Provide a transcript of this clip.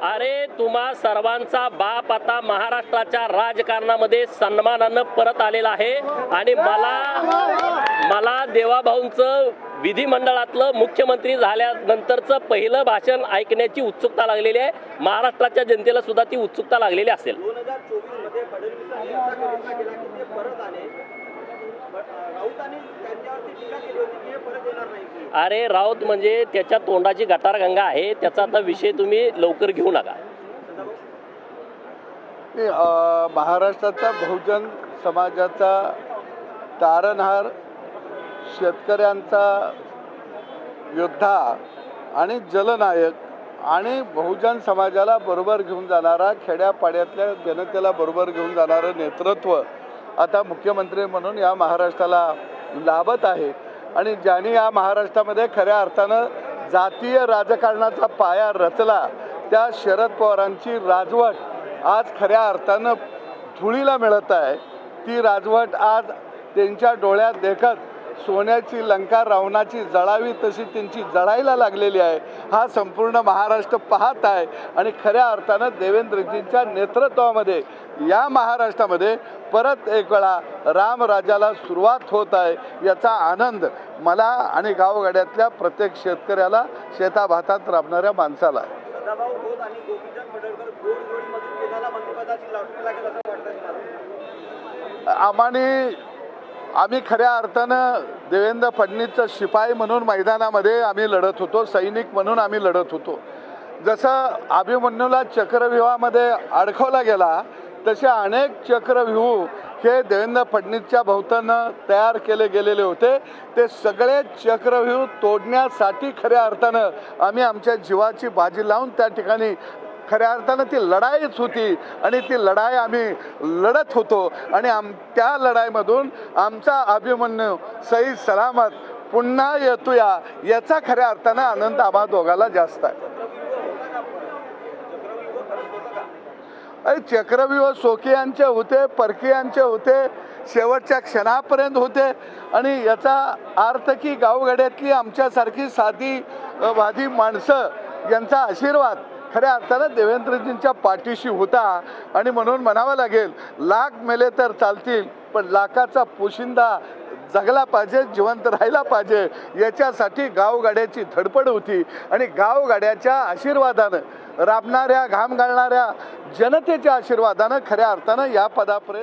अरे तुम्हा सर्वांचा बाप आता महाराष्ट्राच्या राजकारणामध्ये सन्मानानं परत आलेला आहे आणि मला देवाभाऊंचं विधिमंडळातलं मुख्यमंत्री झाल्यानंतरचं पहिलं भाषण ऐकण्याची उत्सुकता लागलेली आहे। महाराष्ट्राच्या जनतेला सुद्धा ती उत्सुकता लागलेली असेल। 2024 मध्ये फडणवीसांनी असा कविता केला की ते परत आले, राऊतांनी त्यांच्यावरती टीका केली होती की हे परत येणार नाही। अरे राऊत म्हणजे त्याच्या तोंडाची गटारगंगा आहे, त्याचा आता विषय तुम्ही लवकर घेऊ नका। महाराष्ट्राचा बहुजन समाजाचा तारणहार, शेतकऱ्यांचा योद्धा आणि जलनायक आणि बहुजन समाजाला बरोबर घेऊन जाणारा, खेड्यापाड्यातल्या जनतेला बरोबर घेऊन जाणारं नेतृत्व आता मुख्यमंत्री म्हणून या महाराष्ट्राला लाभत आहे। आणि ज्यांनी या महाराष्ट्रामध्ये खऱ्या अर्थानं जातीय राजकारणाचा पाया रचला, त्या शरद पवारांची राजवट आज खऱ्या अर्थानं धुळीला मिळत आहे। ती राजवट आज त्यांच्या डोळ्यात देखत सोन्याची लंका रावणाची जळावी तशी त्यांची जळायला लागलेली आहे। हा संपूर्ण महाराष्ट्र पाहत आहे आणि खऱ्या अर्थानं देवेंद्रजींच्या नेतृत्वामध्ये या महाराष्ट्रामध्ये परत एक वेळा रामराज्याला सुरुवात होत आहे। याचा आनंद मला आणि गावगाड्यातल्या प्रत्येक शेतकऱ्याला, शेताभातात राबणाऱ्या माणसाला आहे। सदाभाऊ खोत आणि गोपीचंद पडळकर दोन जोडीमधून कोणाला मंत्रिपदाची लाटणी लागेल असं वाटतं? आम्ही खऱ्या अर्थानं देवेंद्र फडणवीसचा शिपाई म्हणून मैदानामध्ये आम्ही लढत होतो, सैनिक म्हणून आम्ही लढत होतो। जसं अभिमन्यूला चक्रव्यूहामध्ये अडकवला गेला, तसे अनेक चक्रव्यूह हे देवेंद्र फडणवीसच्या भोवतानं तयार केले गेलेले होते। ते सगळे चक्रव्यूह तोडण्यासाठी खऱ्या अर्थानं आम्ही आमच्या जीवाची बाजी लावून त्या ठिकाणी खऱ्या अर्थानं ती लढाईच होती आणि ती लढाई आम्ही लढत होतो आणि त्या लढाईमधून आमचा अभिमन्यू सही सलामत पुन्हा येतोया याचा खऱ्या अर्थानं आनंद आम्हा दोघाला जास्त आहे। चक्रव्यूह सोकियांचे होते, परकीयांचे होते, शेवटच्या क्षणापर्यंत होते आणि याचा अर्थ की गावगाड्यातली आमच्यासारखी साधीवादी माणसं यांचा आशीर्वाद खऱ्या अर्थानं देवेंद्रजींच्या पाठीशी होता। आणि म्हणून म्हणावं लागेल, लाख मेले तर चालतील पण लाखाचा पोशिंदा जगला पाहिजे, जिवंत राहायला पाहिजे, याच्यासाठी गावगाड्याची धडपड होती आणि गावगाड्याच्या आशीर्वादानं, राबणाऱ्या घाम घालणाऱ्या जनतेच्या आशीर्वादानं खऱ्या अर्थानं या पदापर्यंत